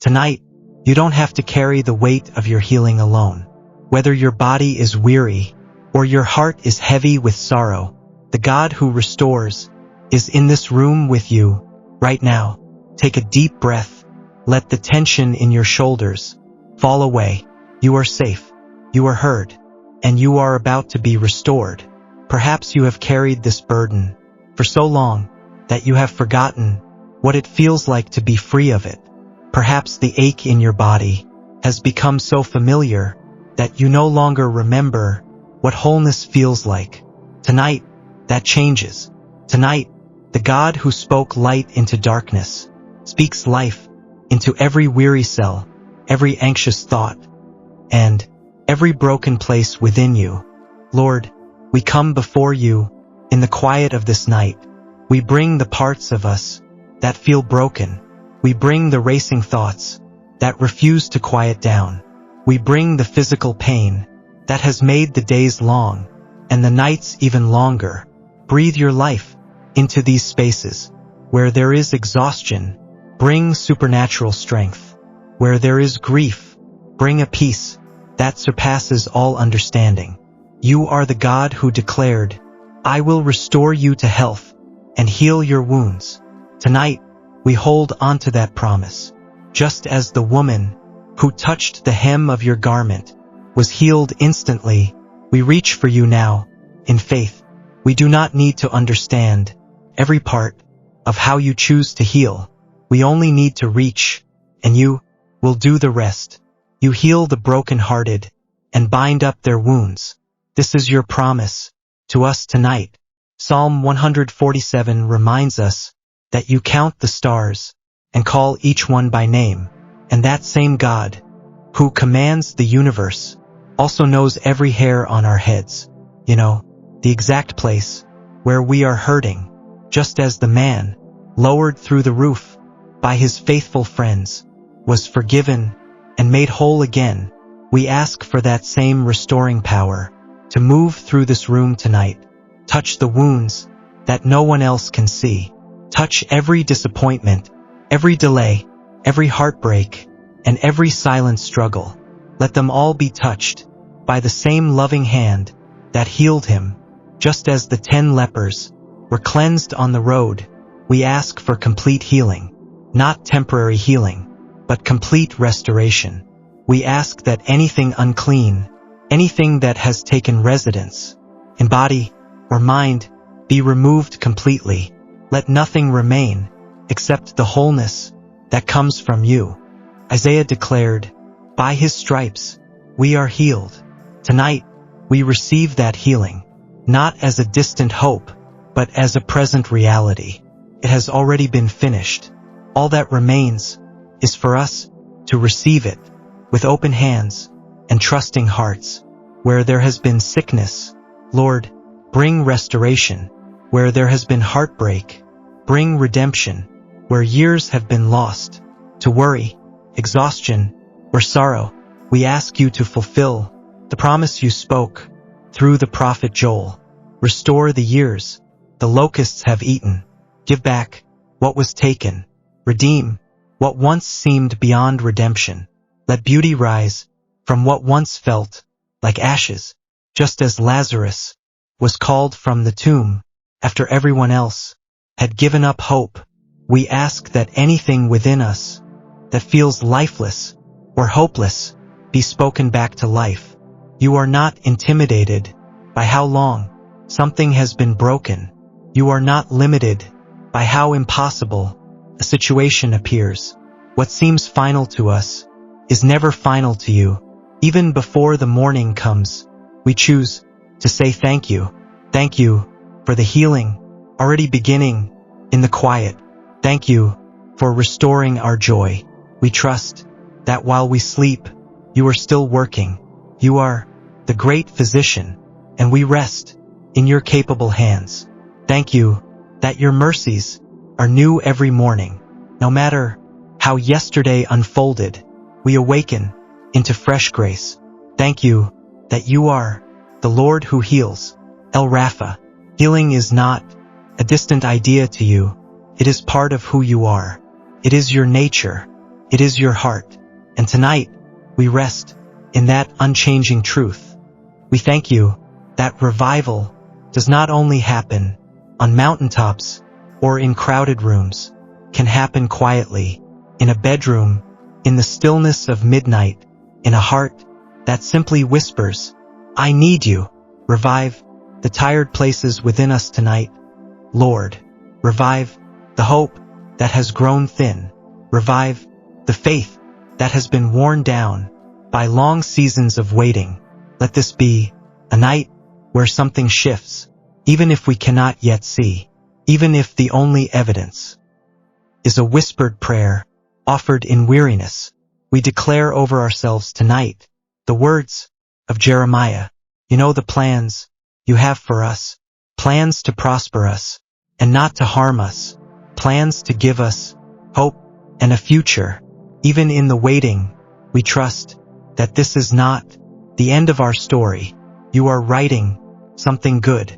Tonight, you don't have to carry the weight of your healing alone. Whether your body is weary or your heart is heavy with sorrow, the God who restores is in this room with you right now. Take a deep breath. Let the tension in your shoulders fall away. You are safe. You are heard. And you are about to be restored. Perhaps you have carried this burden for so long that you have forgotten what it feels like to be free of it. Perhaps the ache in your body has become so familiar that you no longer remember what wholeness feels like. Tonight, that changes. Tonight, the God who spoke light into darkness speaks life into every weary cell, every anxious thought, and every broken place within you. Lord, we come before you in the quiet of this night. We bring the parts of us that feel broken. We bring the racing thoughts that refuse to quiet down. We bring the physical pain that has made the days long and the nights even longer. Breathe your life into these spaces. Where there is exhaustion, bring supernatural strength. Where there is grief, bring a peace that surpasses all understanding. You are the God who declared, "I will restore you to health and heal your wounds." Tonight, we hold on to that promise. Just as the woman who touched the hem of your garment was healed instantly, we reach for you now in faith. We do not need to understand every part of how you choose to heal. We only need to reach, and you will do the rest. You heal the brokenhearted and bind up their wounds. This is your promise to us tonight. Psalm 147 reminds us that you count the stars and call each one by name, and that same God who commands the universe also knows every hair on our heads. You know, the exact place where we are hurting, just as the man lowered through the roof by his faithful friends was forgiven and made whole again. We ask for that same restoring power to move through this room tonight. Touch the wounds that no one else can see. Touch every disappointment, every delay, every heartbreak, and every silent struggle. Let them all be touched by the same loving hand that healed him. Just as the 10 lepers were cleansed on the road, we ask for complete healing. Not temporary healing, but complete restoration. We ask that anything unclean, anything that has taken residence in body or mind, be removed completely. Let nothing remain except the wholeness that comes from you. Isaiah declared, "By his stripes we are healed." Tonight, we receive that healing, not as a distant hope, but as a present reality. It has already been finished. All that remains is for us to receive it with open hands and trusting hearts. Where there has been sickness, Lord, bring restoration. Where there has been heartbreak, bring redemption. Where years have been lost to worry, exhaustion, or sorrow, we ask you to fulfill the promise you spoke through the prophet Joel. Restore the years the locusts have eaten. Give back what was taken. Redeem what once seemed beyond redemption. Let beauty rise from what once felt like ashes. Just as Lazarus was called from the tomb after everyone else had given up hope, we ask that anything within us that feels lifeless or hopeless be spoken back to life. You are not intimidated by how long something has been broken. You are not limited by how impossible a situation appears. What seems final to us is never final to you. Even before the morning comes, we choose to say thank you. Thank you for the healing already beginning in the quiet. Thank you for restoring our joy. We trust that while we sleep, you are still working. You are the great physician, and we rest in your capable hands. Thank you that your mercies are new every morning. No matter how yesterday unfolded, we awaken into fresh grace. Thank you that you are the Lord who heals. El Rapha. Healing is not a distant idea to you. It is part of who you are. It is your nature. It is your heart. And tonight, we rest in that unchanging truth. We thank you that revival does not only happen on mountaintops or in crowded rooms, can happen quietly, in a bedroom, in the stillness of midnight, in a heart that simply whispers, I need you. Revive the tired places within us tonight, Lord. Revive the hope that has grown thin. Revive the faith that has been worn down by long seasons of waiting. Let this be a night where something shifts, even if we cannot yet see, even if the only evidence is a whispered prayer offered in weariness. We declare over ourselves tonight the words of Jeremiah. You know the plans you have for us, plans to prosper us and not to harm us, plans to give us hope and a future. Even in the waiting, we trust that this is not the end of our story. You are writing something good.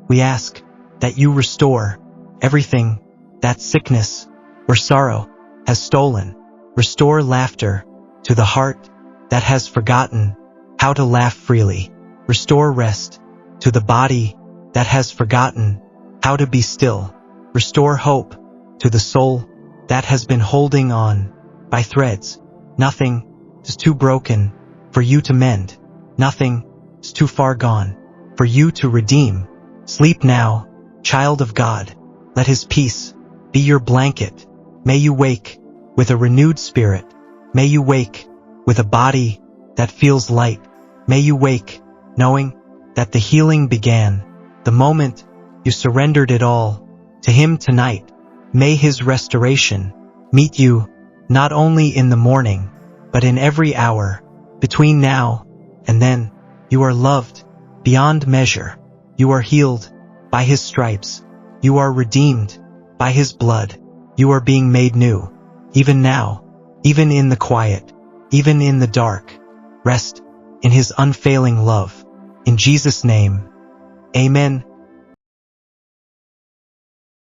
We ask that you restore everything that sickness or sorrow has stolen. Restore laughter to the heart that has forgotten how to laugh freely. Restore rest to the body that has forgotten how to be still. Restore hope to the soul that has been holding on by threads. Nothing is too broken for you to mend. Nothing is too far gone for you to redeem. Sleep now, child of God. Let his peace be your blanket. May you wake with a renewed spirit. May you wake with a body that feels light. May you wake knowing that the healing began the moment you surrendered it all to him tonight. May his restoration meet you not only in the morning, but in every hour between now and then. You are loved beyond measure. You are healed by his stripes. You are redeemed by his blood. You are being made new. Even now, even in the quiet, even in the dark, rest in his unfailing love. In Jesus' name, amen.